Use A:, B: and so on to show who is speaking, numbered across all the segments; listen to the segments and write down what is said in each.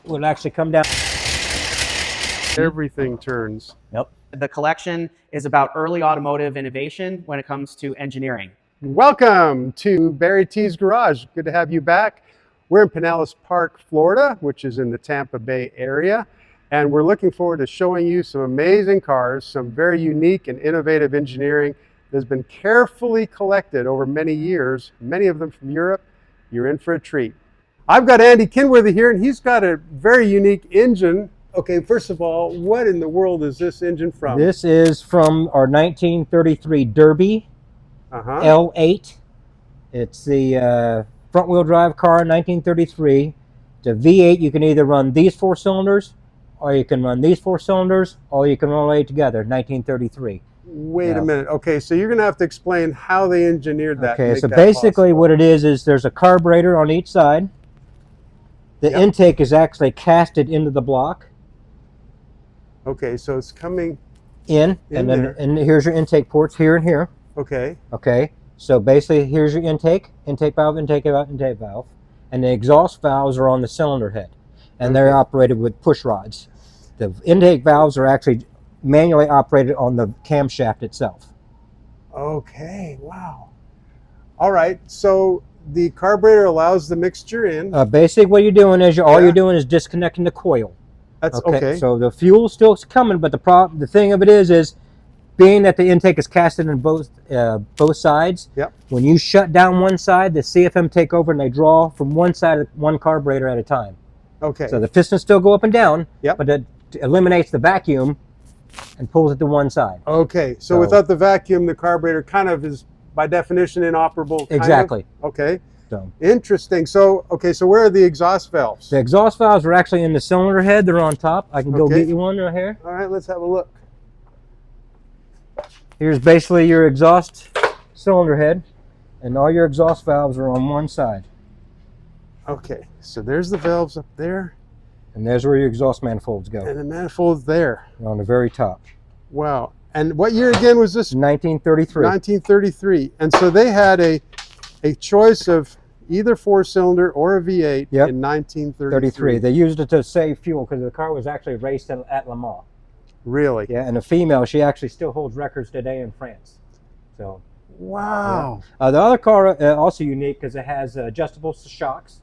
A: will actually come down.
B: Everything turns.
A: Yep.
C: The collection is about early automotive innovation when it comes to engineering.
B: Welcome to BarryTsGarage. Good to have you back. We're in Pinellas Park, Florida, which is in the Tampa Bay area. And we're looking forward to showing you some amazing cars, some very unique and innovative engineering that's been carefully collected over many years, many of them from Europe. You're in for a treat. I've got Andy Kinworthy here, and he's got a very unique engine. Okay, first of all, what in the world is this engine from?
A: This is from our 1933 Derby L8. It's the front-wheel drive car, 1933. It's a V8. You can either run these 4 cylinders, or you can run these 4 cylinders, or you can run all 8 together, 1933.
B: Wait a minute. Okay, so you're going to have to explain how they engineered that.
A: Okay, so basically what it is there's a carburetor on each side. The intake is actually casted into the block.
B: Okay, so it's coming
A: in and then
B: there.
A: And here's your intake ports here and here.
B: Okay.
A: Okay, so basically here's your intake valve, intake valve, and the exhaust valves are on the cylinder head, and they're operated with push rods. The intake valves are actually manually operated on the camshaft itself.
B: Okay, wow. All right, so the carburetor allows the mixture in.
A: Basically what you're doing is all you're doing is disconnecting the coil.
B: That's okay.
A: So the fuel's still coming, but the thing of it is being that the intake is casted in both sides.
B: Yep.
A: When you shut down one side, the CFM take over and they draw from one side of one carburetor at a time.
B: Okay.
A: So the pistons still go up and down.
B: Yep.
A: But it eliminates the vacuum and pulls it to one side.
B: Okay. So without the vacuum, the carburetor kind of is by definition inoperable.
A: Exactly.
B: Okay.
A: So
B: interesting. So okay, so where are the exhaust valves?
A: The exhaust valves are actually in the cylinder head. They're on top. I can go get you one right here.
B: All right, let's have a look.
A: Here's basically your exhaust cylinder head, and all your exhaust valves are on one side.
B: Okay, so there's the valves up there.
A: And there's where your exhaust manifolds go.
B: And the manifold's there.
A: They're on the very top.
B: Wow. And what year again was this?
A: 1933.
B: 1933. And so they had a choice of either 4-cylinder or a V8 in 1933.
A: They used it to save fuel because the car was actually raced at Le Mans.
B: Really?
A: Yeah, and a female, she actually still holds records today in France. So.
B: Wow.
A: Yeah. The other car also unique because it has adjustable shocks,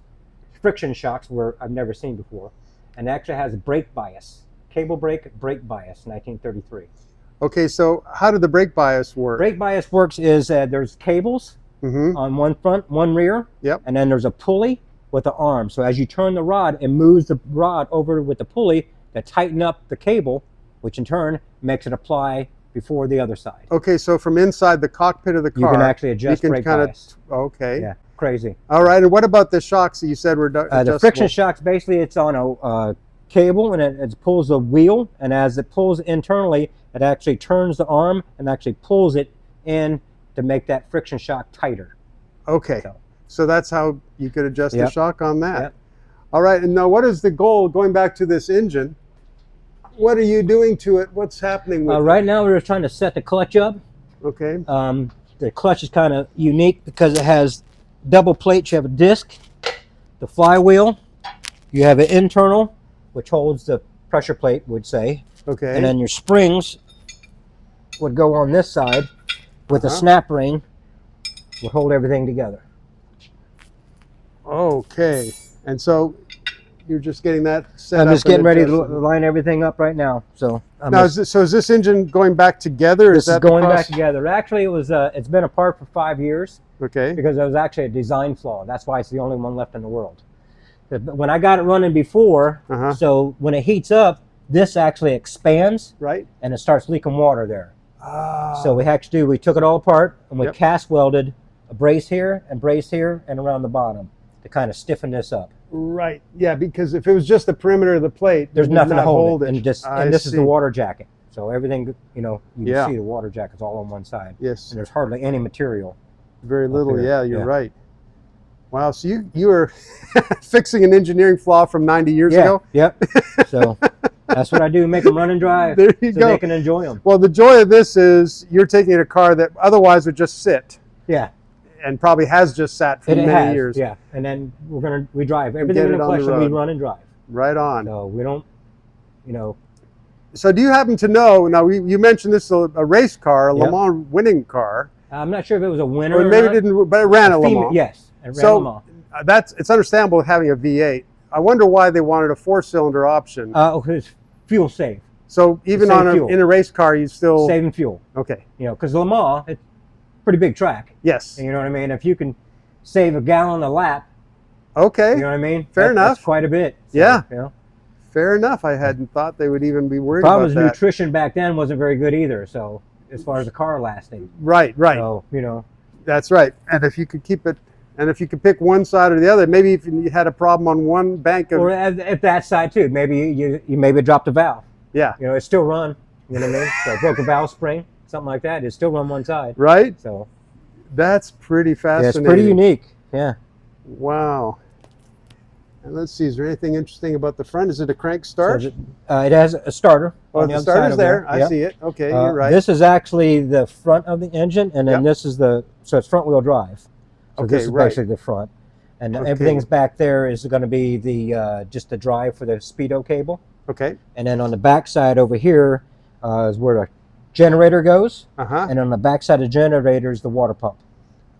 A: friction shocks where I've never seen before, and it actually has brake bias, cable brake bias, 1933.
B: Okay, so how did the brake bias work?
A: Brake bias works is there's cables on one front, one rear, and then there's a pulley with the arm. So as you turn the rod, it moves the rod over with the pulley to tighten up the cable, which in turn makes it apply before the other side.
B: Okay, so from inside the cockpit of the car,
A: you can actually adjust brake bias.
B: Okay.
A: Yeah, crazy.
B: All right, and what about the shocks that you said were adjustable?
A: The friction shocks, basically it's on a cable, and it pulls the wheel, and as it pulls internally, it actually turns the arm and actually pulls it in to make that friction shock tighter.
B: Okay, so that's how you could adjust the shock on that.
A: Yep.
B: All right, and now what is the goal, going back to this engine, what are you doing to it? What's happening with it?
A: Right now we're trying to set the clutch up.
B: Okay.
A: The clutch is kind of unique because it has double plates. You have a disc, the flywheel, you have an internal, which holds the pressure plate, would say.
B: Okay.
A: And then your springs would go on this side with a snap ring, would hold everything together.
B: Okay. And so you're just getting that set up.
A: I'm just getting ready to line everything up right now. So
B: now, is this engine going back together?
A: This is going back together. Actually, it's been apart for 5 years.
B: Okay.
A: Because it was actually a design flaw. That's why it's the only one left in the world. When I got it running before, so when it heats up, this actually expands,
B: right,
A: and it starts leaking water there. So we took it all apart and we cast welded a brace here and around the bottom to kind of stiffen this up.
B: Right. Yeah, because if it was just the perimeter of the plate,
A: there's nothing to hold it. And this is
B: see.
A: the water jacket. So everything, you can see the water jacket's all on one side.
B: Yes.
A: And there's hardly any material.
B: Very little. Yeah, you're right. Wow. So you were fixing an engineering flaw from 90 years ago?
A: Yep. So that's what I do, make them run and drive
B: there you go.
A: They can enjoy them.
B: Well, the joy of this is you're taking a car that otherwise would just sit.
A: Yeah.
B: And probably has just sat for many years.
A: Yeah. And then we drive everything in the collection. We run and drive.
B: Right on.
A: So we don't, you know.
B: So do you happen to know, now you mentioned this is a race car, a Le
A: Yep.
B: Mans winning car.
A: I'm not sure if it was a winner
B: Or
A: or
B: maybe
A: not.
B: it didn't, but it ran a Le Mans.
A: Yes, it ran
B: So
A: Le Mans.
B: it's understandable having a V8. I wonder why they wanted a 4-cylinder option.
A: It's fuel save.
B: So even
A: save
B: in a race car, you still
A: saving fuel.
B: Okay.
A: You know, because Le Mans, it's a pretty big track.
B: Yes.
A: You know what I mean? If you can save a gallon a lap,
B: okay.
A: you know what I mean?
B: Fair enough.
A: That's quite a bit. So,
B: yeah.
A: You know?
B: Fair enough. I hadn't thought they would even be worried
A: Problem
B: about
A: is
B: that.
A: nutrition back then wasn't very good either. So as far as the car lasting.
B: Right.
A: So, you know.
B: That's right. And if you could keep it, and if you could pick one side or the other, maybe if you had a problem on one bank of...
A: Or at that side too. Maybe you maybe dropped a valve.
B: Yeah.
A: You know, it still run. You know what I mean? So broke a valve spring, something like that. It still run one side.
B: Right?
A: So
B: that's pretty fascinating.
A: Yeah, it's pretty unique. Yeah.
B: Wow. And let's see, is there anything interesting about the front? Is it a crank start?
A: So it has a starter.
B: Oh,
A: on
B: the
A: other side
B: starter's
A: over
B: there. I
A: Yep.
B: see it. Okay, you're right.
A: This is actually the front of the engine, and then this is so it's front wheel drive. So
B: Okay,
A: this is basically the front. And everything's back there is going to be the just the drive for the speedo cable.
B: Okay.
A: And then on the back side over here is where the generator goes.
B: Uh-huh.
A: And on the back side of the generator is the water pump.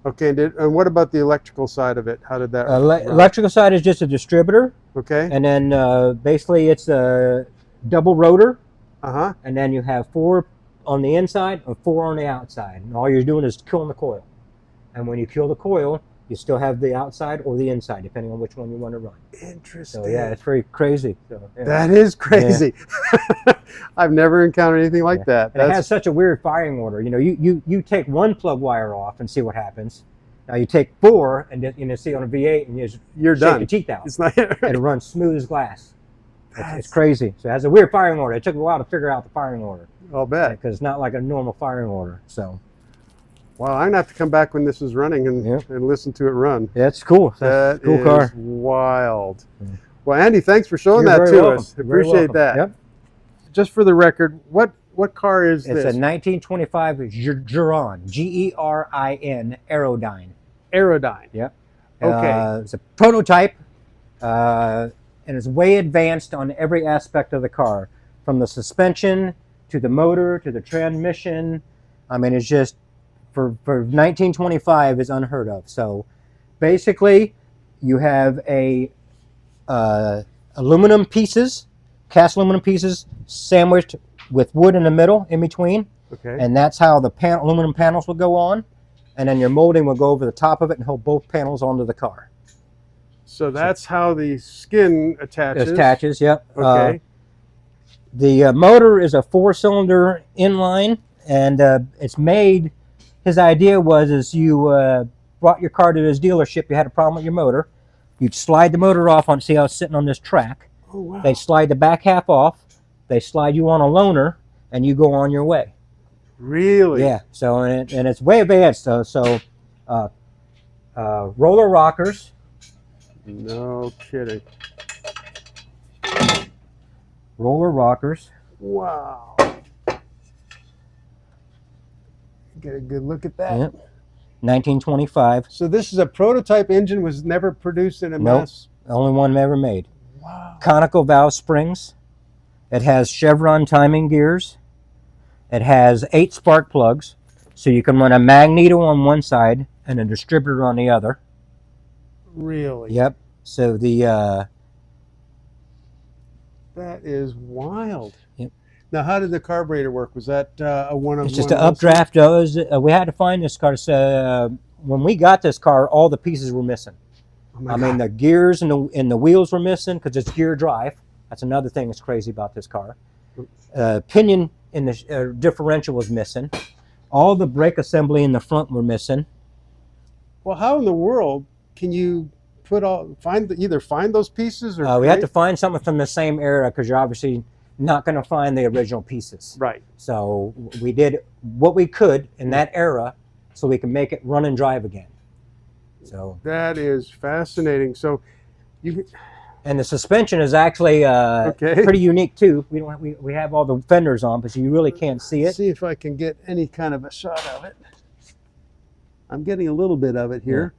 B: Okay, and what about the electrical side of it? How did that run?
A: Electrical side is just a distributor.
B: Okay.
A: And then basically it's a double rotor.
B: Uh-huh.
A: And then you have 4 on the inside and 4 on the outside. And all you're doing is killing the coil. And when you kill the coil, you still have the outside or the inside, depending on which one you want to run.
B: Interesting.
A: So yeah, it's very crazy. So, yeah.
B: That is crazy. Yeah. I've never encountered anything like that.
A: And it has such a weird firing order. You know, you take one plug wire off and see what happens. Now you take 4 and you know, see on a V8 and you're
B: done.
A: Your teeth out.
B: It's not.
A: And it runs smooth as glass. It's crazy. So it has a weird firing order. It took a while to figure out the firing order.
B: I'll bet.
A: Because it's not like a normal firing order. So.
B: Wow, I'm gonna have to come back when this is running and listen to it run.
A: Yeah, it's cool. That's a cool car.
B: Wild. Well, Andy, thanks for showing that to us. Appreciate that.
A: Yep.
B: Just for the record, what car is this?
A: It's a 1925 Gérin, G-E-R-I-N Aerodyne.
B: Aerodyne.
A: Yep.
B: Okay.
A: It's a prototype, and it's way advanced on every aspect of the car, from the suspension to the motor to the transmission. I mean, it's just for 1925 is unheard of. So basically, you have aluminum pieces, cast aluminum pieces, sandwiched with wood in the middle, in between.
B: Okay.
A: And that's how the aluminum panels will go on. And then your molding will go over the top of it and hold both panels onto the car.
B: So that's how the skin attaches.
A: It attaches, yep.
B: Okay.
A: The motor is a 4-cylinder inline, and it's made. His idea was you brought your car to his dealership. You had a problem with your motor. You'd slide the motor off on. See how it's sitting on this track.
B: Oh wow.
A: They slide the back half off. They slide you on a loaner, and you go on your way.
B: Really?
A: Yeah. So and it's way advanced. So roller rockers.
B: No kidding.
A: Roller rockers.
B: Wow. Get a good look at that.
A: Yep. 1925.
B: So this is a prototype engine, was never produced in a mass.
A: The only one ever made.
B: Wow.
A: Conical valve springs. It has chevron timing gears. It has 8 spark plugs, so you can run a magneto on one side and a distributor on the other.
B: Really?
A: Yep. So the
B: that is wild.
A: Yep.
B: Now, how did the carburetor work? Was that a one-of-one?
A: It's just an updraft. We had to find this car. When we got this car, all the pieces were missing.
B: Oh my
A: I
B: God.
A: mean, the gears and the wheels were missing because it's gear drive. That's another thing that's crazy about this car. Pinion in the differential was missing. All the brake assembly in the front were missing.
B: Well, how in the world can you either find those pieces or
A: We had to find something from the same era because you're obviously not going to find the original pieces.
B: Right.
A: So we did what we could in that era so we can make it run and drive again. So
B: that is fascinating. So you.
A: And the suspension is actually pretty unique too. We have all the fenders on, but you really can't see it.
B: Let's see if I can get any kind of a shot of it. I'm getting a little bit of it here.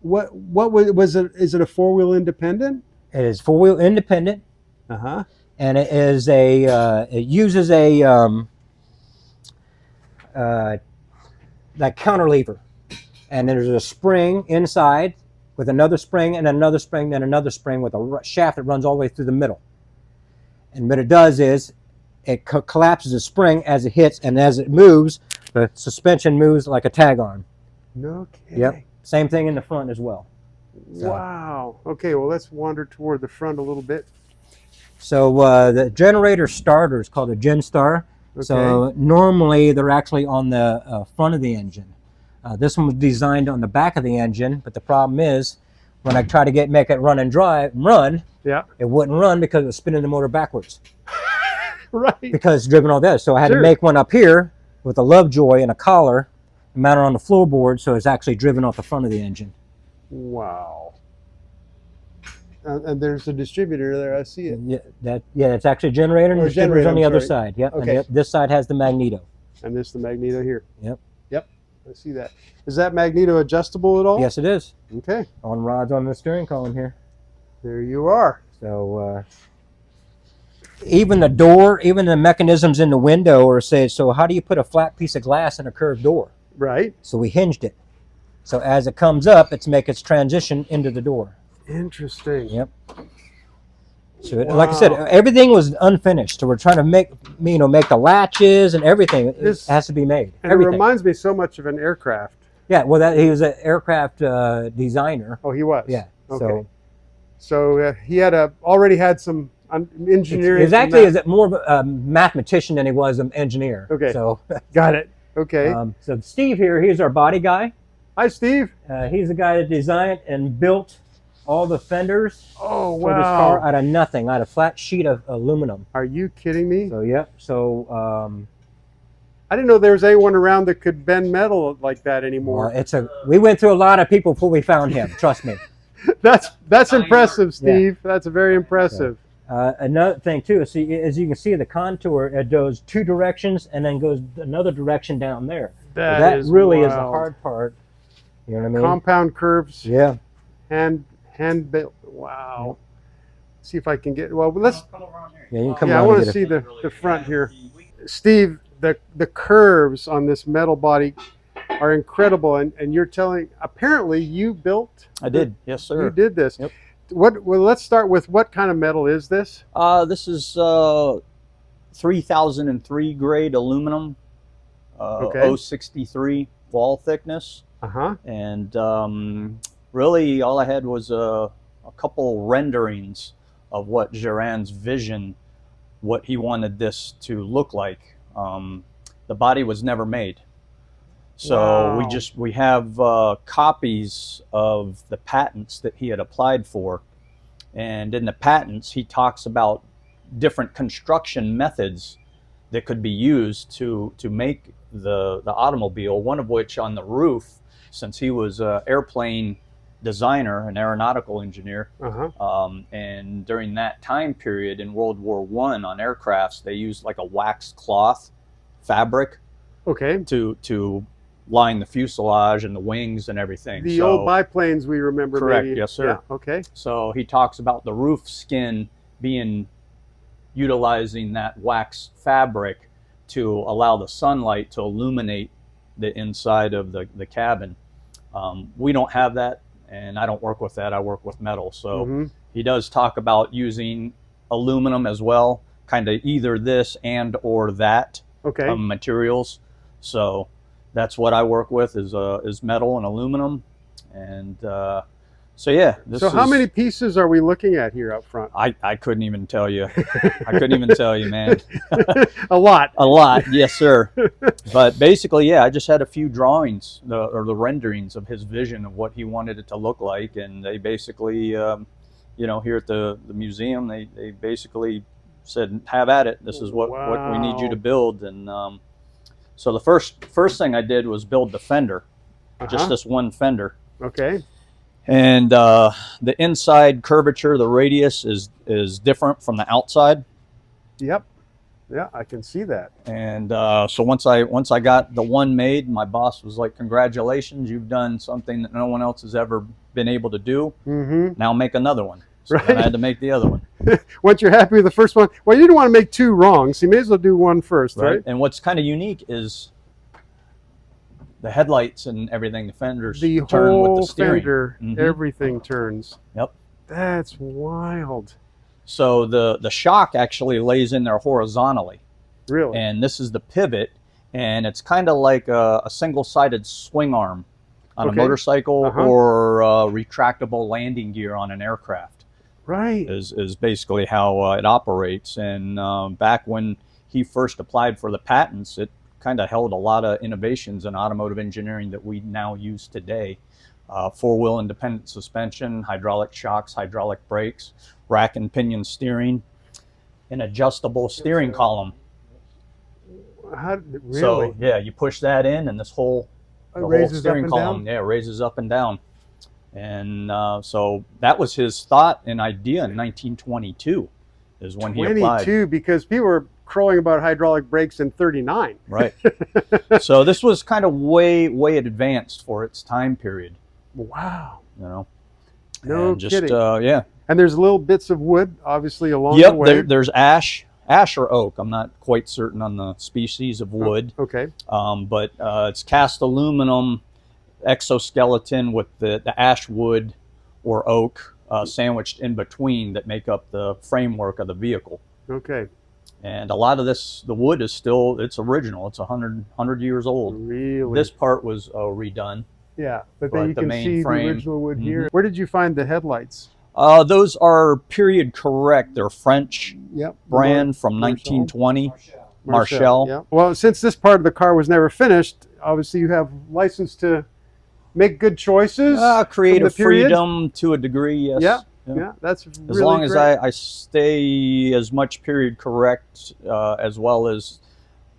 B: Yeah. What was it? Is it a 4-wheel independent?
A: It is four-wheel independent, and it is a it uses a that counter lever, and there's a spring inside with another spring and another spring and another spring with a shaft that runs all the way through the middle. And what it does is it collapses the spring as it hits, and as it moves, the suspension moves like a tag arm.
B: No kidding.
A: Yep. Same thing in the front as well. So.
B: Wow. Okay, well, let's wander toward the front a little bit.
A: So the generator starter is called a Gen Star.
B: Okay.
A: So normally they're actually on the front of the engine. This one was designed on the back of the engine, but the problem is when I try to make it run,
B: yeah,
A: it wouldn't run because it was spinning the motor backwards.
B: Right.
A: Because it's driven all this. So I had to make one up here with a Lovejoy and a collar mounted on the floorboard, so it's actually driven off the front of the engine.
B: Wow. And there's a distributor there. I see it.
A: Yeah, it's actually a generator, and the distributor's on the other side. Yep.
B: Okay.
A: And this side has the magneto.
B: And this is the magneto here.
A: Yep.
B: Yep. I see that. Is that magneto adjustable at all?
A: Yes, it is.
B: Okay.
A: On rods on the steering column here.
B: There you are.
A: So even the door, even the mechanisms in the window are saying, so how do you put a flat piece of glass in a curved door?
B: Right.
A: So we hinged it. So as it comes up, it's make its transition into the door.
B: Interesting.
A: Yep. So like I said, everything was unfinished. So we're trying to make the latches and everything. It has to be made.
B: And everything. It reminds me so much of an aircraft.
A: Yeah. Well, he was an aircraft designer.
B: Oh, he was.
A: Yeah.
B: Okay. So he had already had some engineering.
A: He's actually more of a mathematician than he was an engineer.
B: Okay.
A: So
B: got it. Okay.
A: So Steve here, he's our body guy.
B: Hi, Steve.
A: He's the guy that designed and built all the fenders for this car out of nothing, out of a flat sheet of aluminum.
B: Are you kidding me?
A: So, yep. So,
B: I didn't know there was anyone around that could bend metal like that anymore.
A: We went through a lot of people before we found him, trust me.
B: That's impressive, Steve. Yeah. That's very impressive.
A: Another thing, too, is as you can see, the contour, it goes two directions and then goes another direction down there. That really is the hard part. You know what I mean?
B: Compound curves.
A: Yeah.
B: Hand built. Wow. See if I can get. Well, let's.
A: Yeah, you can come.
B: Yeah, I want to see the front here, Steve. The curves on this metal body are incredible, and you're telling. Apparently, you built.
D: I did. Yes, sir.
B: You did this.
D: Yep.
B: Well, let's start with what kind of metal is this?
D: This is 3003 grade aluminum. 063 wall thickness. And really, all I had was a couple renderings of what Gérin's vision, what he wanted this to look like. The body was never made. So we have copies of the patents that he had applied for. And in the patents, he talks about different construction methods that could be used to make the automobile, one of which on the roof, since he was an airplane designer, an aeronautical engineer, and during that time period in World War I on aircrafts, they used like a waxed cloth fabric to line the fuselage and the wings and everything.
B: The old biplanes we remember.
D: Correct,
B: maybe.
D: yes sir.
B: Yeah, okay.
D: So he talks about the roof skin utilizing that wax fabric to allow the sunlight to illuminate the inside of the cabin. We don't have that, and I don't work with that. I work with metal. So he does talk about using aluminum as well, kind of either this and or that materials. So that's what I work with is metal and aluminum. And so yeah.
B: So how many pieces are we looking at here up front?
D: I couldn't even tell you. I couldn't even tell you, man.
B: A lot.
D: A lot, yes sir. But basically, yeah, I just had a few drawings or the renderings of his vision of what he wanted it to look like, and they basically, you know, here at the museum, they basically said, "Have at it. This is what we need you to build." And so the first thing I did was build the fender, just this one fender.
B: Okay.
D: And the inside curvature, the radius is different from the outside.
B: Yep. Yeah, I can see that.
D: And so once I got the one made, my boss was like, "Congratulations, you've done something that no one else has ever been able to do. Now make another one." So
B: Right.
D: then I had to make the other one.
B: Once you're happy with the first one, well, you didn't want to make two wrong, so you may as well do one first, right?
D: And what's kind of unique is the headlights and everything, the fenders
B: The
D: turn
B: whole
D: with the steering.
B: fender, everything turns.
D: Yep.
B: That's wild.
D: So the shock actually lays in there horizontally.
B: Really?
D: And this is the pivot, and it's kind of like a single-sided swing arm on a motorcycle or a retractable landing gear on an aircraft.
B: Right.
D: Is basically how it operates. And back when he first applied for the patents, it kind of held a lot of innovations in automotive engineering that we now use today. Four-wheel independent suspension, hydraulic shocks, hydraulic brakes, rack and pinion steering, an adjustable steering column.
B: Really?
D: So yeah, you push that in, and this whole steering column raises up and down. And so that was his thought and idea in 1922 is when he applied.
B: 22, because people were crowing about hydraulic brakes in 39.
D: Right. So this was kind of way advanced for its time period.
B: Wow.
D: You know.
B: No
D: and just,
B: kidding.
D: Yeah.
B: And there's little bits of wood, obviously, along the way.
D: There's ash or oak. I'm not quite certain on the species of wood.
B: Okay.
D: But it's cast aluminum exoskeleton with the ash wood or oak sandwiched in between that make up the framework of the vehicle.
B: Okay.
D: And a lot of this, the wood is still, it's original. It's 100 years old.
B: Really?
D: This part was redone.
B: Yeah, but then you
D: the
B: can
D: main
B: see
D: frame.
B: the original wood here. Where did you find the headlights?
D: Those are period correct. They're French brand from 1920. Marshall.
B: Yeah. Well, since this part of the car was never finished, obviously you have license to make good choices.
D: Creative freedom to a degree, yes.
B: Yeah, that's really
D: as long as
B: great.
D: I stay as much period correct as well as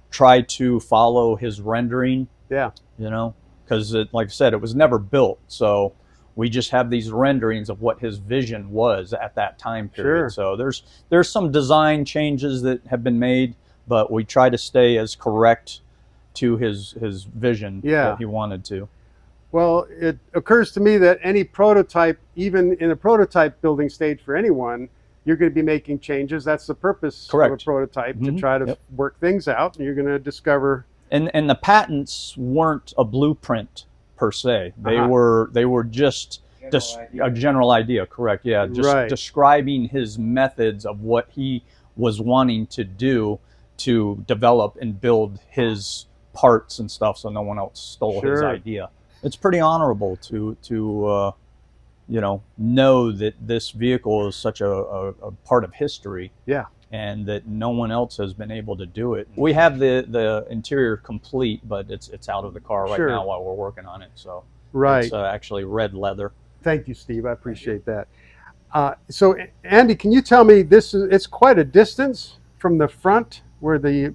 D: try to follow his rendering.
B: Yeah.
D: You know, because like I said, it was never built, so we just have these renderings of what his vision was at that time period. So there's some design changes that have been made, but we try to stay as correct to his vision that he wanted to.
B: Well, it occurs to me that any prototype, even in a prototype building stage for anyone, you're going to be making changes. That's the purpose of a prototype, to try to work things out, and you're going to discover.
D: And the patents weren't a blueprint per se. They were just a general idea, correct? Yeah, just describing his methods of what he was wanting to do to develop and build his parts and stuff, so no one else stole his idea. It's pretty honorable to you know that this vehicle is such a part of history. Yeah. And that no one else has been able to do it. We have the interior complete, but it's out of the car right now while we're working on it. So it's actually red leather. Thank you, Steve. I appreciate that.
B: So Andy, can you tell me, it's quite a distance from the front where the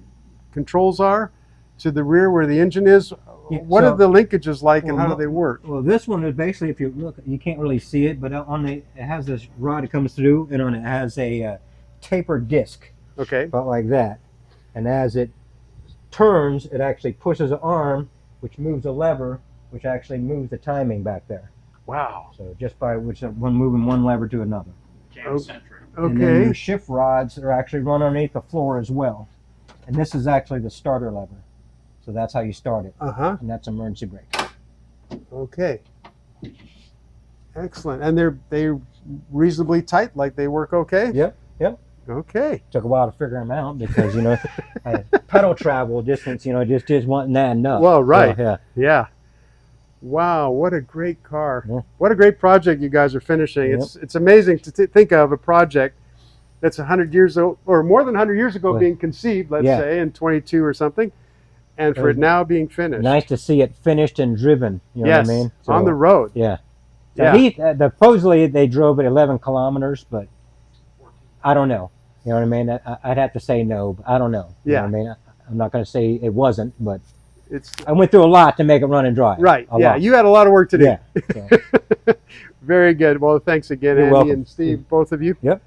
B: controls are to the rear where the engine is?
A: Yeah,
B: what are the linkages like, and how do they work?
A: Well, this one is basically, if you look, you can't really see it, but it has this rod that comes through, and on it has a tapered disc.
B: Okay.
A: About like that. And as it turns, it actually pushes an arm, which moves a lever, which actually moves the timing back there.
B: Wow.
A: So just by moving one lever to another.
C: Jam-centric.
A: Okay. And then your shift rods are actually run underneath the floor as well. And this is actually the starter lever. So that's how you start it. And that's emergency brake.
B: Okay. Excellent. And they're reasonably tight, like they work okay?
A: Yep.
B: Okay.
A: Took a while to figure them out because, pedal travel distance, just wasn't that enough.
B: Well, right.
A: So,
B: yeah. Wow, what a great car. Yeah. What a great project you guys are finishing. Yep. It's amazing to think of a project that's 100 years old, or more than 100 years ago being conceived, let's say, in 22 or something, and for it now being finished.
A: Nice to see it finished and driven, you know what I mean?
B: So, on the road.
A: Yeah. So supposedly they drove it 11 kilometers, but I don't know. You know what I mean? I'd have to say no, but I don't know. You know what I mean? I'm not going to say it wasn't, but I went through a lot to make it run and drive.
B: Right. Yeah. You had a lot of work to do.
A: Yeah. So.
B: Very good. Well, thanks again,
A: You're
B: Andy
A: welcome.
B: and Steve, both of you.
A: Yep.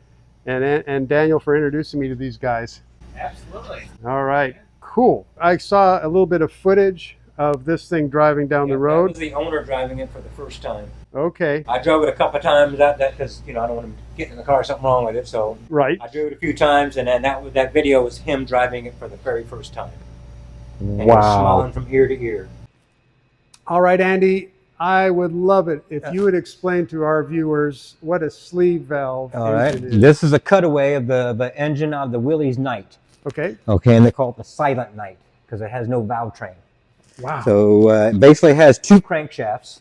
B: And Daniel for introducing me to these guys.
C: Absolutely.
B: All right. Cool. I saw a little bit of footage of this thing driving down the road.
A: That was the owner driving it for the first time.
B: Okay.
A: I drove it a couple of times because I don't want to get in the car, something wrong with it. So
B: Right.
A: I drove it a few times, and then that video was him driving it for the very first time. And he was
B: Wow.
A: smiling from ear to ear.
B: All right, Andy, I would love it if you would explain to our viewers what a sleeve valve engine is.
A: This is a cutaway of the engine of the Willys-Knight.
B: Okay.
A: Okay, and they call it the silent Knight because it has no valve train.
B: Wow.
A: So it basically has two crankshafts.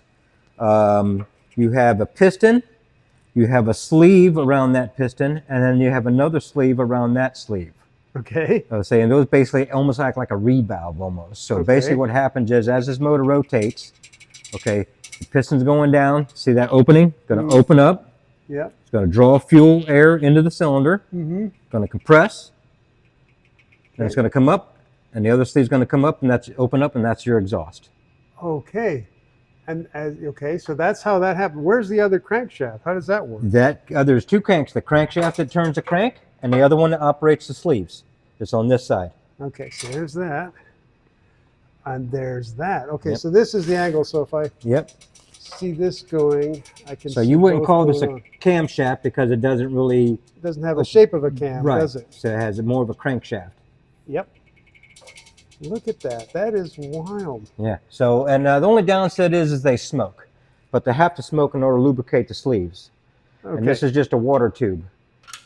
A: You have a piston, you have a sleeve around that piston, and then you have another sleeve around that sleeve.
B: Okay.
A: And those basically almost act like a reed valve almost. So basically what happens is as this motor rotates, okay, the piston's going down, see that opening? It's going to open up.
B: Yeah.
A: It's going to draw fuel air into the cylinder. It's going to compress. Then it's going to come up, and the other sleeve's going to come up, and that's open up, and that's your exhaust.
B: Okay. And okay, so that's how that happened. Where's the other crankshaft? How does that work?
A: There's two cranks. The crankshaft that turns the crank, and the other one that operates the sleeves. It's on this side.
B: Okay, so there's that. And there's that. Okay, so this is the angle. So if I see this going, I can
A: So
B: see
A: you wouldn't
B: both
A: call this
B: going
A: a camshaft because it doesn't really...
B: It doesn't have the shape of a cam, does it?
A: So it has more of a crankshaft.
B: Yep. Look at that. That is wild.
A: Yeah. So, and the only downside is they smoke. But they have to smoke in order to lubricate the sleeves.
B: Okay.
A: And this is just a water tube.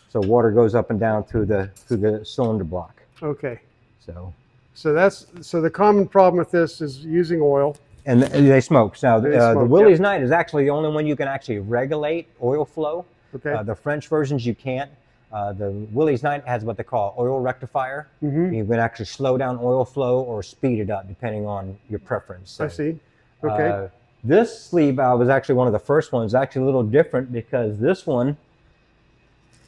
A: So water goes up and down through the cylinder block.
B: Okay.
A: So
B: the common problem with this is using oil.
A: And they smoke. Now the Willys-Knight is actually the only one you can actually regulate oil flow.
B: Okay.
A: The French versions you can't. The Willys-Knight has what they call oil rectifier. You can actually slow down oil flow or speed it up depending on your preference. So,
B: I see. Okay.
A: This sleeve valve is actually one of the first ones. Actually a little different because this one,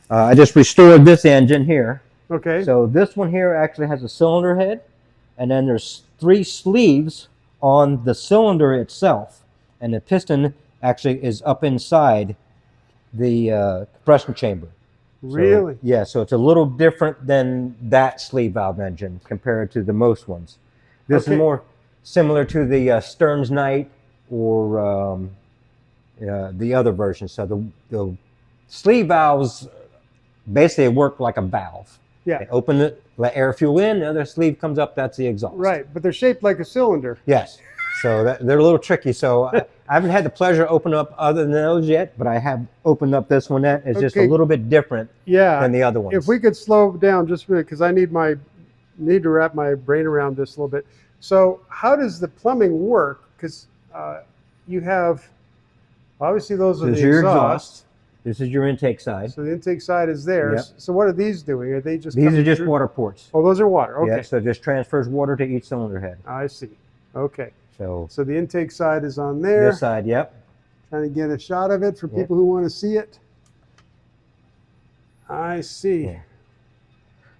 A: I just restored this engine here.
B: Okay.
A: So this one here actually has a cylinder head, and then there's 3 sleeves on the cylinder itself, and the piston actually is up inside the compression chamber.
B: Really?
A: So, yeah, so it's a little different than that sleeve valve engine compared to the most ones. This is more similar to the Stearns-Knight or the other version. So the sleeve valves basically work like a valve.
B: Yeah.
A: They open it, let air fuel in, the other sleeve comes up, that's the exhaust.
B: Right, but they're shaped like a cylinder.
A: Yes. So they're a little tricky. So I haven't had the pleasure of opening up other than those yet, but I have opened up this one that is just a little bit different than the other ones.
B: If we could slow down just a minute, because I need to wrap my brain around this a little bit. So how does the plumbing work? Because you have, obviously those are the exhaust.
A: This is your intake side.
B: So the intake side is there.
A: Yep.
B: So what are these doing? Are they just
A: These are just water ports.
B: Oh, those are water. Okay.
A: Yeah, so it just transfers water to each cylinder head.
B: I see. Okay.
A: So
B: the intake side is on there.
A: This side, yep.
B: Trying to get a shot of it for people who want to see it. I see.
A: Yeah.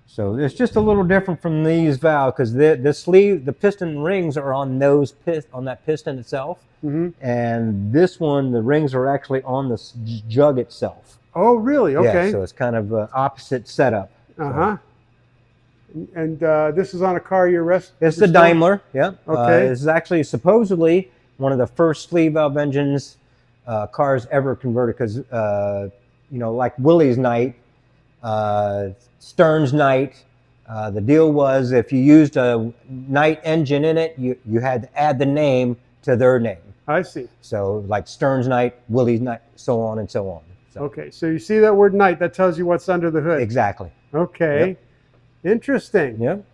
A: So it's just a little different from these valves because the sleeve, the piston rings are on on that piston itself, and this one, the rings are actually on the jug itself.
B: Oh, really? Okay.
A: Yeah, so it's kind of opposite setup.
B: Uh-huh. And this is on a car
A: It's the Daimler, yeah.
B: Okay.
A: This is actually supposedly one of the first sleeve valve engines cars ever converted because, like Willys-Knight, Stearns-Knight, the deal was if you used a Knight engine in it, you had to add the name to their name.
B: I see.
A: So like Stearns-Knight, Willys-Knight, so on and so on. So.
B: Okay, so you see that word Knight, that tells you what's under the hood.
A: Exactly.
B: Okay.
A: Yep.
B: Interesting.
A: Yep.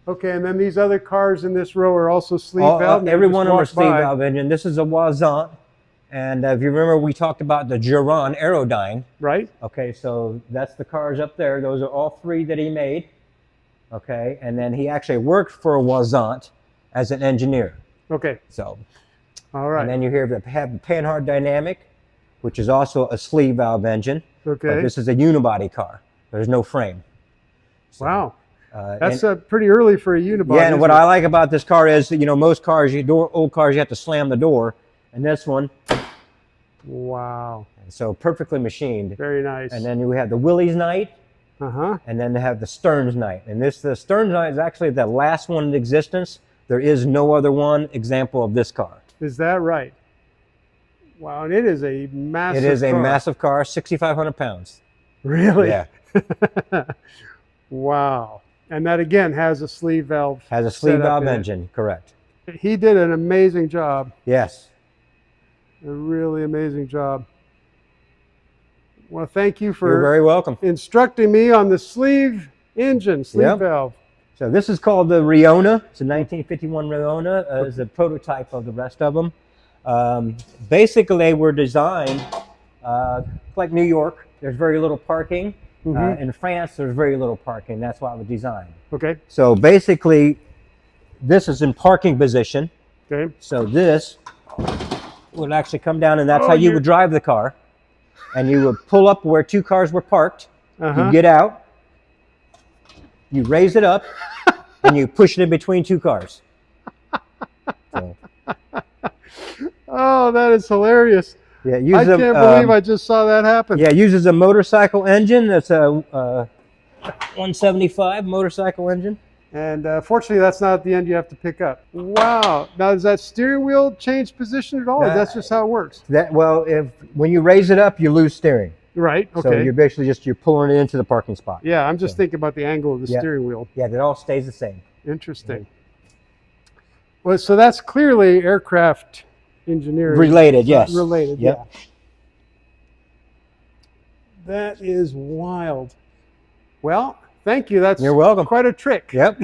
B: Okay, and then these other cars in this row are also sleeve valve.
A: Every one of them are sleeve valve engine. This is a Voisin. And if you remember, we talked about the Gérin Aerodyne.
B: Right.
A: Okay, so that's the cars up there. Those are all 3 that he made. Okay, and then he actually worked for Voisin as an engineer.
B: Okay.
A: So.
B: All right.
A: And then you have the Panhard Dynamic, which is also a sleeve valve engine.
B: Okay.
A: But this is a unibody car. There's no frame. So,
B: wow. That's pretty early for a unibody.
A: Yeah, and what I like about this car is, most cars, old cars, you have to slam the door. And this one.
B: Wow.
A: So perfectly machined.
B: Very nice.
A: And then you have the Willys-Knight.
B: Uh-huh.
A: And then they have the Stearns-Knight. And the Stearns-Knight is actually the last one in existence. There is no other example of this car.
B: Is that right? Wow, and it is a massive
A: It is a
B: car.
A: massive car, 6,500 pounds.
B: Really?
A: Yeah.
B: Wow. And that again has a sleeve valve.
A: Has a sleeve
B: setup
A: valve
B: in it.
A: engine, correct.
B: He did an amazing job.
A: Yes.
B: A really amazing job. Well, thank you
A: You're
B: for
A: very welcome.
B: instructing me on the sleeve engine, sleeve valve.
A: So this is called the Reyonnah. It's a 1951 Reyonnah. It's a prototype of the rest of them. Basically, they were designed like New York. There's very little parking. In France, there's very little parking. That's why it was designed.
B: Okay.
A: So basically, this is in parking position.
B: Okay.
A: So this would actually come down, and that's how you would drive the car. And you would pull up where two cars were parked. You get out. You raise it up, and you push it in between two cars. So.
B: Oh, that is hilarious.
A: Yeah,
B: I can't believe I just saw that happen.
A: Yeah, it uses a motorcycle engine. That's a 175 motorcycle engine.
B: And fortunately, that's not at the end you have to pick up. Wow. Now, does that steering wheel change position at all? Or that's just how it works?
A: Well, when you raise it up, you lose steering.
B: Right. Okay.
A: So you're basically you're pulling it into the parking spot.
B: Yeah, I'm just thinking about the angle of the steering wheel.
A: Yeah, that all stays the same.
B: Interesting. Well, so that's clearly aircraft engineering.
A: Related, yes.
B: Related,
A: Yep.
B: yeah. That is wild. Well, thank you.
A: You're welcome.
B: Quite a trick.
A: Yep.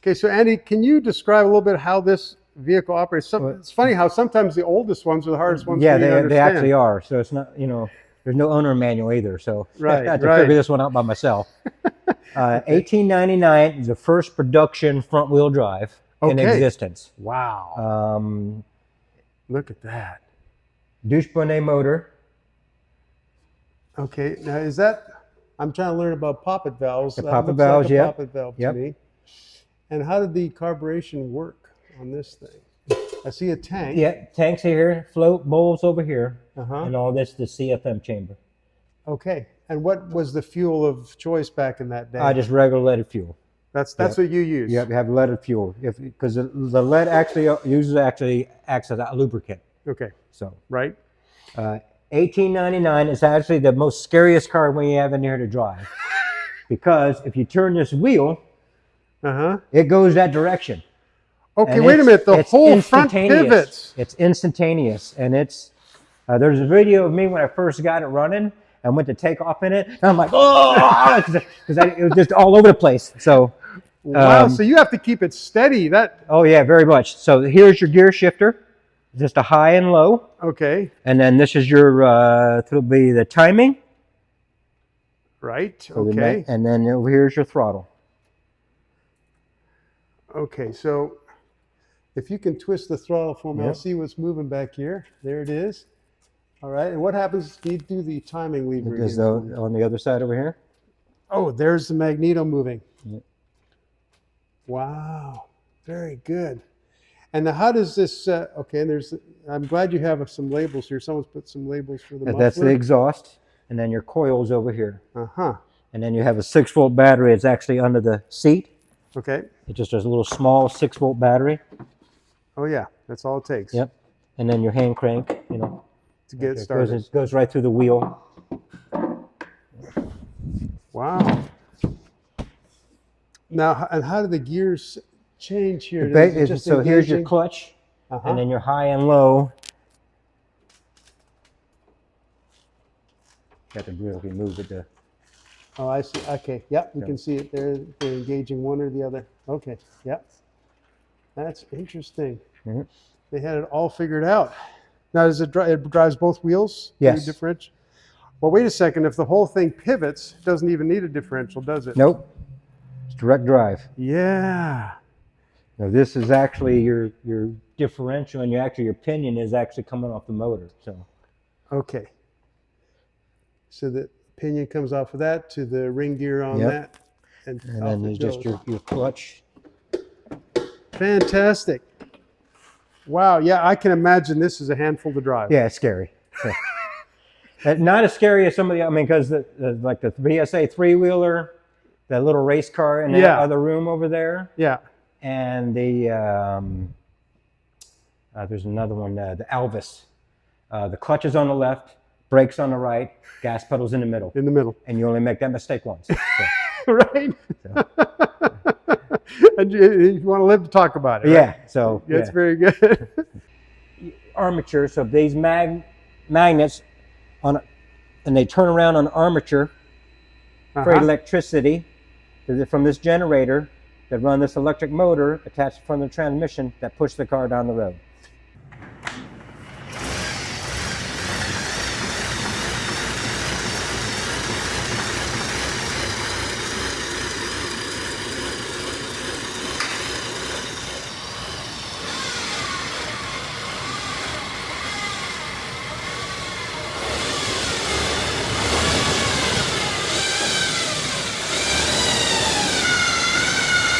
B: Okay, so Andy, can you describe a little bit how this vehicle operates? It's funny how sometimes the oldest ones are the hardest ones
A: Yeah,
B: for you to
A: they
B: understand.
A: actually are. So it's not, there's no owner manual either. So
B: Right,
A: I had to figure this one out by myself. 1899 is the first production front wheel drive in existence.
B: Wow. Look at that.
A: Douche-bonnet motor.
B: Okay, now is that, I'm trying to learn about poppet valves.
A: The
B: That
A: poppet
B: looks
A: valves,
B: like a
A: yep.
B: poppet valve to
A: Yep.
B: me. And how did the carburation work on this thing? I see a tank.
A: Yeah, tanks here, float bowls over here,
B: Uh-huh.
A: and all this the CFM chamber.
B: Okay. And what was the fuel of choice back in that day?
A: Just regular leaded fuel.
B: That's what you use.
A: You have leaded fuel because the lead actually acts as a lubricant.
B: Okay.
A: So
B: Right.
A: 1899 is actually the most scariest car when you have in here to drive, because if you turn this wheel, it goes that direction.
B: Okay,
A: And
B: wait a minute. The
A: it's
B: whole front
A: instantaneous.
B: pivots.
A: It's instantaneous, and it's there's a video of me when I first got it running and went to take off in it, and I'm like, oh, because it was just all over the place. So
B: Wow. So you have to keep it steady.
A: oh yeah, very much. So here's your gear shifter, just a high and low.
B: Okay.
A: And then this is your it'll be the timing.
B: Right.
A: So
B: Okay.
A: and then over here's your throttle.
B: Okay. So if you can twist the throttle for me, I'll
A: Yep.
B: see what's moving back here. There it is. All right. And what happens if you do the timing lever
A: Because
B: again?
A: on the other side over here.
B: Oh, there's the magneto moving.
A: Yep.
B: Wow. Very good. And now how does this, okay, and I'm glad you have some labels here. Someone's put some labels for the muffler.
A: That's the exhaust, and then your coil's over here.
B: Uh-huh.
A: And then you have a 6-volt battery. It's actually under the seat.
B: Okay.
A: It's just a little small 6-volt battery.
B: Oh yeah, that's all it takes.
A: Yep. And then your hand crank,
B: To get it
A: it
B: started.
A: goes right through the wheel.
B: Wow. Now, and how do the gears change here? Is it just
A: So here's your
B: engaging?
A: clutch,
B: Uh-huh.
A: and then your high and low. You have to really move it to.
B: Oh, I see. Okay. Yep, you can see it there. They're engaging one or the other. Okay. Yep. That's interesting.
A: Mhm.
B: They had it all figured out. Now, it drives both wheels?
A: Yes.
B: Differential? Well, wait a second. If the whole thing pivots, it doesn't even need a differential, does it?
A: Nope. It's direct drive.
B: Yeah.
A: Now this is actually your differential, and your pinion is actually coming off the motor. So.
B: Okay. So the pinion comes off of that to the ring gear on
A: Yep.
B: that. And
A: And
B: off
A: then
B: it
A: there's just
B: goes.
A: your clutch.
B: Fantastic. Wow. Yeah, I can imagine this is a handful to drive.
A: Yeah, it's scary. Not as scary as some of the, because like the VSA 3-wheeler, that little race car in that other room over there,
B: Yeah.
A: and the There's another one, the Elvis. The clutch is on the left, brakes on the right, gas pedals in the middle.
B: In the middle.
A: And you only make that mistake once. So.
B: Right? So. And you want to live to talk about it, right?
A: Yeah, so.
B: That's very good.
A: Armature, so these magnets, and they turn around on armature, create electricity from this generator that run this electric motor attached from the transmission that push the car down the road.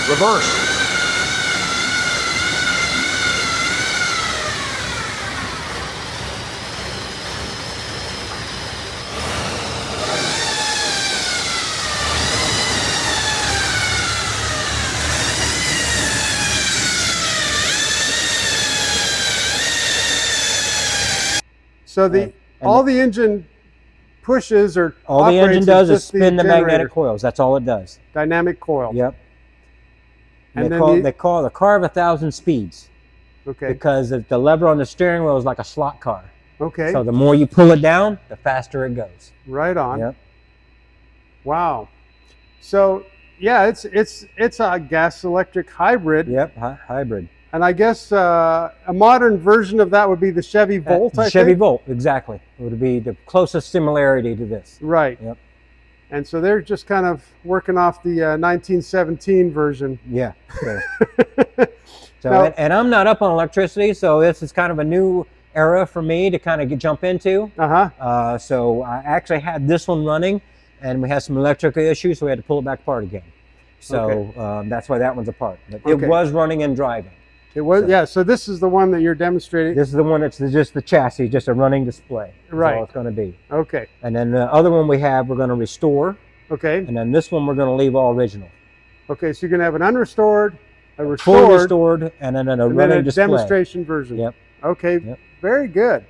E: Reverse.
B: So all the engine pushes or
A: all the engine does is spin the magnetic coils. That's all it does.
B: Dynamic coil.
A: Yep.
B: And
A: they call the car of 1,000 speeds.
B: Okay.
A: Because the lever on the steering wheel is like a slot car.
B: Okay.
A: So the more you pull it down, the faster it goes.
B: Right on.
A: Yep.
B: Wow. So yeah, it's a gas electric hybrid.
A: Yep, hybrid.
B: And I guess a modern version of that would be the Chevy Volt.
A: Chevy Volt, exactly. It would be the closest similarity to this.
B: Right.
A: Yep.
B: And so they're just kind of working off the 1917 version.
A: Yeah. So now, and I'm not up on electricity, so this is kind of a new era for me to kind of jump into. So I actually had this one running, and we had some electrical issues, so we had to pull it back apart again. So that's why that one's apart. But it was running and driving.
B: It was, yeah. So this is the one that you're demonstrating.
A: This is the one that's just the chassis, just a running display. That's
B: right.
A: all it's going to be.
B: Okay.
A: And then the other one we're going to restore.
B: Okay.
A: And then this one we're going to leave all original.
B: Okay, so you're going to have an unrestored, a restored,
A: full restored, and then a running display.
B: Demonstration version.
A: Yep.
B: Okay.
A: Yep.
B: Very good.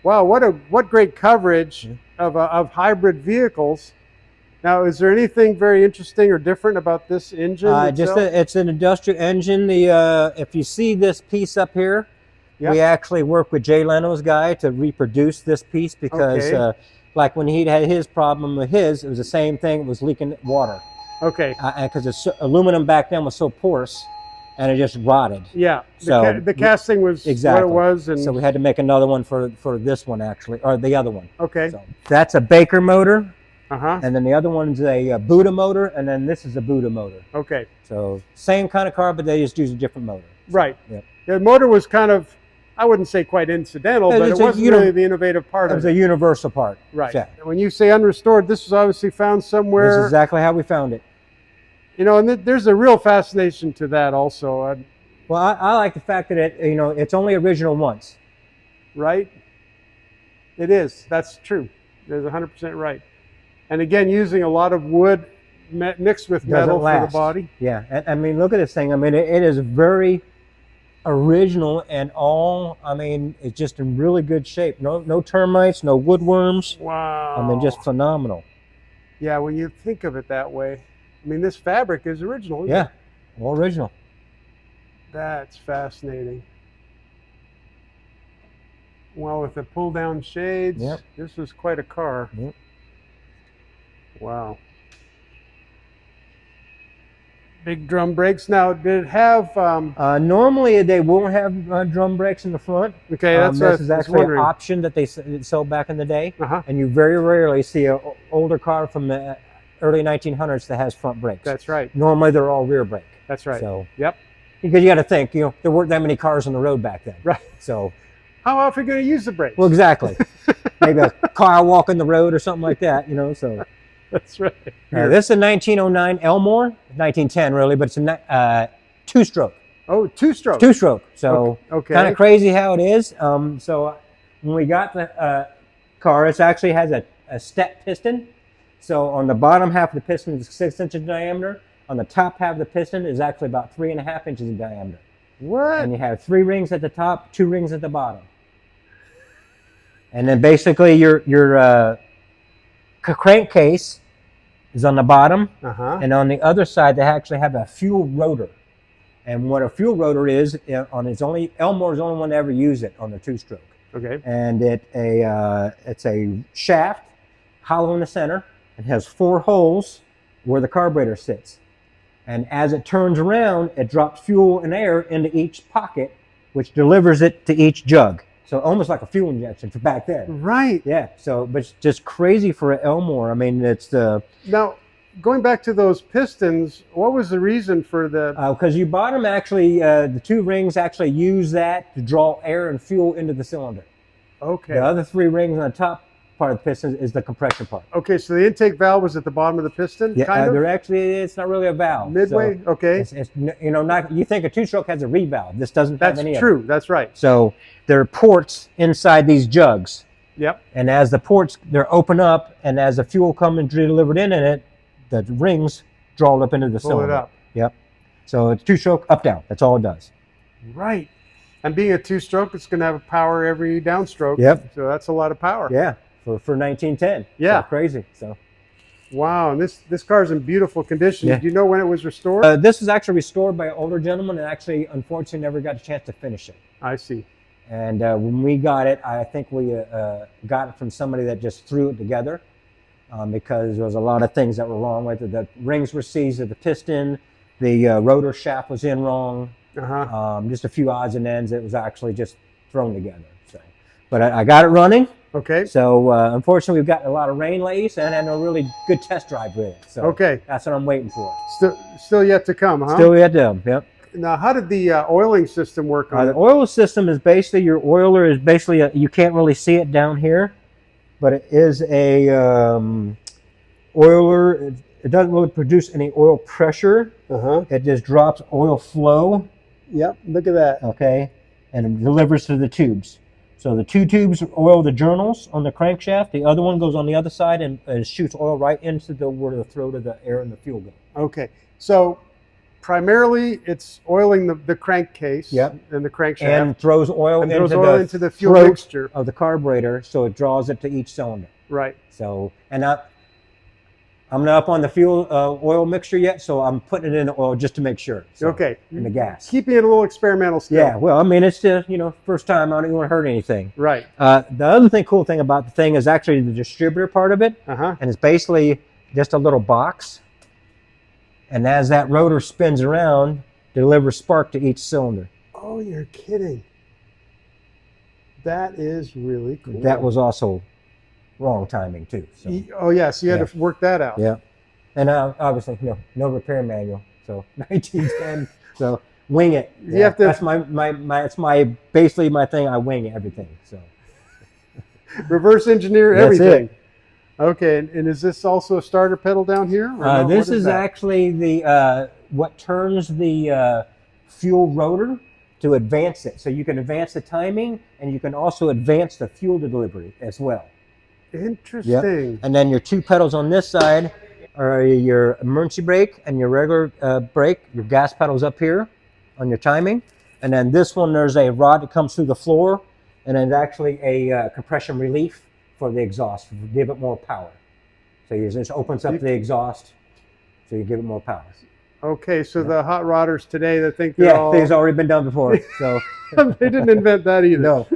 B: Wow, what great coverage of hybrid vehicles. Now, is there anything very interesting or different about this engine?
A: It's an industrial engine. If you see this piece up here, we actually worked with Jay Leno's guy to reproduce this piece because, like when he had his problem with his, it was the same thing. It was leaking water.
B: Okay.
A: Because aluminum back then was so porous, and it just rotted.
B: Yeah.
A: So
B: the casting was what it was, and
A: so we had to make another one for this one actually, or the other one.
B: Okay.
A: So that's a Baker motor. And then the other one's a Buddha motor, and then this is a Buddha motor.
B: Okay.
A: So same kind of car, but they just use a different motor.
B: Right.
A: Yep.
B: The motor was kind of, I wouldn't say quite incidental, but it wasn't really the innovative part of it.
A: It was a universal part.
B: Right.
A: Yeah.
B: When you say unrestored, this was obviously found somewhere.
A: This is exactly how we found it.
B: You know, and there's a real fascination to that also.
A: Well, I like the fact that it's only original once.
B: Right. It is. That's true. There's 100% right. And again, using a lot of wood mixed with metal for the body.
A: Yeah, and I mean, look at this thing. I mean, it is very original and all. I mean, it's just in really good shape. No termites, no woodworms.
B: Wow.
A: I mean, just phenomenal.
B: Yeah, when you think of it that way. I mean, this fabric is original, isn't it?
A: All original.
B: That's fascinating. Well, with the pull-down shades, this is quite a car.
A: Yep.
B: Wow. Big drum brakes. Now, did it have...
A: normally, they won't have drum brakes in the front.
B: Okay, that's
A: this is actually an option that they sold back in the day. And you very rarely see an older car from the early 1900s that has front brakes.
B: That's right.
A: Normally, they're all rear brake.
B: That's right.
A: So,
B: yep.
A: Because you got to think, there weren't that many cars on the road back then.
B: Right.
A: So...
B: How often are you going to use the brakes?
A: Well, exactly. Maybe a car walking the road or something like that, so...
B: That's right.
A: This is a 1909 Elmore, 1910 really, but it's a two-stroke.
B: Oh, two-stroke.
A: Two-stroke. So kind of crazy how it is. So when we got the car, it actually has a step piston. So on the bottom half of the piston is 6 inches in diameter. On the top half of the piston is actually about 3.5 inches in diameter.
B: What?
A: And you have 3 rings at the top, 2 rings at the bottom. And then basically your crankcase is on the bottom, and on the other side they actually have a fuel rotor. And what a fuel rotor is, Elmore's the only one to ever use it on the 2-stroke.
B: Okay.
A: And it's a shaft, hollow in the center. It has 4 holes where the carburetor sits. And as it turns around, it drops fuel and air into each pocket, which delivers it to each jug. So almost like a fuel injection for back then.
B: Right.
A: Yeah. So, but it's just crazy for Elmore. I mean, it's the...
B: Now, going back to those pistons, what was the reason for the...
A: Because you bottom actually, the 2 rings actually use that to draw air and fuel into the cylinder.
B: Okay.
A: The other 3 rings on the top part of the piston is the compression part.
B: Okay, so the intake valve was at the bottom of the piston,
A: Yeah,
B: kind of?
A: they're actually, it's not really a valve.
B: Midway?
A: So
B: okay.
A: it's, you know, not, you think a 2-stroke has a revalve. This doesn't have any
B: That's
A: of
B: true.
A: it.
B: That's right.
A: So there are ports inside these jugs.
B: Yep.
A: And as the ports, they're open up, and as the fuel comes and delivered in it, the rings draw up into the cylinder.
B: Pull it up.
A: Yep. So it's 2-stroke, up, down. That's all it does.
B: Right. And being a 2-stroke, it's going to have a power every downstroke.
A: Yep.
B: So that's a lot of power.
A: Yeah. For 1910.
B: Yeah.
A: So crazy. So.
B: Wow. And this car's in beautiful condition.
A: Yeah.
B: Do you know when it was restored?
A: This was actually restored by an older gentleman, and actually, unfortunately, never got a chance to finish it.
B: I see.
A: And when we got it, I think we got it from somebody that just threw it together because there was a lot of things that were wrong with it. The rings were seized of the piston, the rotor shaft was in wrong, just a few odds and ends. It was actually just thrown together. So, but I got it running.
B: Okay.
A: So unfortunately, we've got a lot of rain lately, and had a really good test drive with it. So
B: okay.
A: That's what I'm waiting for.
B: Still yet to come, huh?
A: Still yet to, yep.
B: Now, how did the oiling system work on
A: The
B: it?
A: oil system is basically, your oiler is basically, you can't really see it down here, but it is a oiler. It doesn't really produce any oil pressure. It just drops oil flow.
B: Yep, look at that.
A: Okay, and it delivers to the tubes. So the 2 tubes oil the journals on the crankshaft. The other one goes on the other side and shoots oil right into where the throat of the air and the fuel go.
B: Okay, so primarily it's oiling the crankcase and the crankshaft.
A: And throws oil,
B: into the fuel
A: throat
B: mixture
A: of the carburetor, so it draws it to each cylinder.
B: Right.
A: So, and I'm not up on the fuel oil mixture yet, so I'm putting it in the oil just to make sure. So,
B: okay.
A: In the gas.
B: Keeping it a little experimental still.
A: Yeah, well, I mean, it's just, you know, first time, I don't want to hurt anything.
B: Right.
A: The other cool thing about the thing is actually the distributor part of it. And it's basically just a little box. And as that rotor spins around, delivers spark to each cylinder.
B: Oh, you're kidding. That is really cool.
A: That was also wrong timing too. So.
B: Oh yeah, so you had to work that out.
A: Yeah, and obviously no repair manual. So 1910. So wing it.
B: You have to.
A: That's my basically my thing. I wing everything. So
B: reverse engineer
A: that's
B: everything.
A: It.
B: Okay, and is this also a starter pedal down here?
A: No? This is actually the what turns the fuel rotor to advance it. So you can advance the timing, and you can also advance the fuel delivery as well.
B: Interesting.
A: Yep. And then your 2 pedals on this side are your emergency brake and your regular brake. Your gas pedals up here on your timing. And then this one, there's a rod that comes through the floor, and it's actually a compression relief for the exhaust to give it more power. So you just opens up the exhaust, so you give it more power.
B: Okay, so the hot rodders today that think they're all...
A: things already been done before. So
B: they didn't invent that either.
A: No.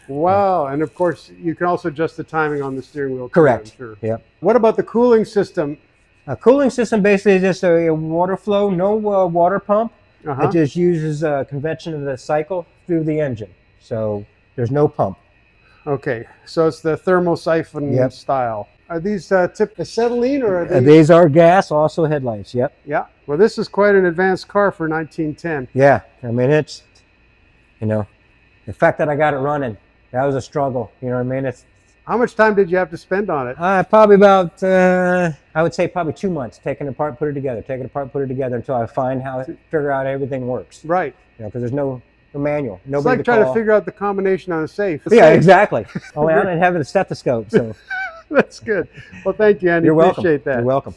B: Wow, and of course you can also adjust the timing on the steering wheel.
A: Correct.
B: Too, I'm sure.
A: Yep.
B: What about the cooling system?
A: A cooling system basically is just a water flow, no water pump. It just uses a convention of the cycle through the engine. So there's no pump.
B: Okay, so it's the thermosiphon style. Are these tipped acetylene or are
A: these are gas, also headlights, yep.
B: Yeah, well this is quite an advanced car for 1910.
A: Yeah, I mean it's, you know, the fact that I got it running, that was a struggle, you know what I mean?
B: How much time did you have to spend on it?
A: Probably about, I would say probably 2 months, taking it apart, put it together, taking it apart, put it together until I find how to figure out everything works.
B: Right.
A: You know, because there's no manual.
B: It's like trying to figure out the combination on a safe.
A: Yeah, exactly. Only I didn't have a stethoscope, so.
B: That's good. Well, thank you, Andy.
A: You're welcome.
B: Appreciate that.
A: You're welcome.